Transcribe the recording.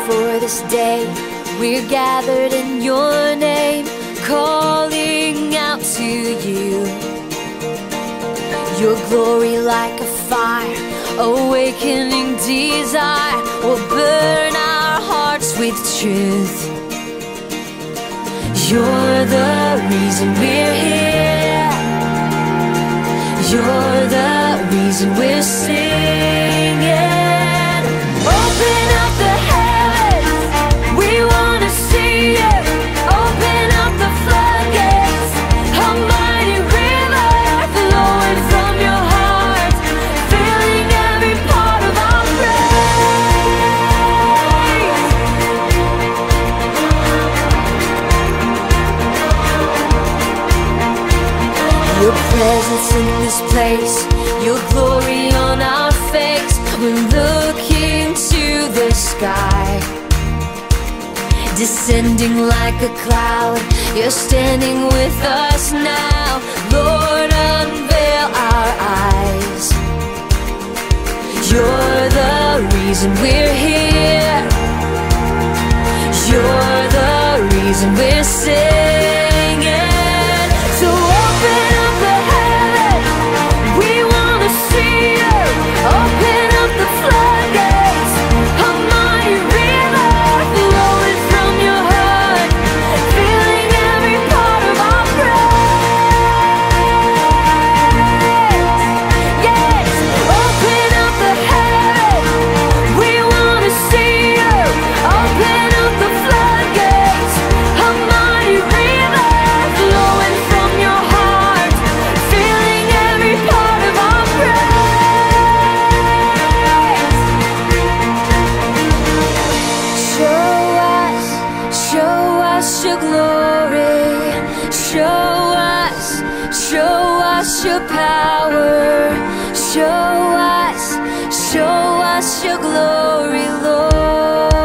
for this day. We're gathered in your name, calling out to you. Your glory like a fire, awakening desire, will burn our hearts with truth. You're the reason we're here. You're the reason we're singing. Open up the heavens, we want to see you. Open up the floodgates, a mighty river flowing from your heart, filling every part of our praise. Your presence in this place, your glory on our face. We're looking to the sky, descending like a cloud. You're standing with us now. Lord, unveil our eyes. You're the reason we're here. You're the reason we're singing. So open up the heavens, we want to see you. Open up the floodgates, a mighty river flowing from your heart, filling every part of our praise. Yes, open up the heavens, we want to see you. Open up the floodgates, a mighty river flowing from your heart, filling every part of our praise. Show us your glory. Show us your power. Show us your glory, Lord.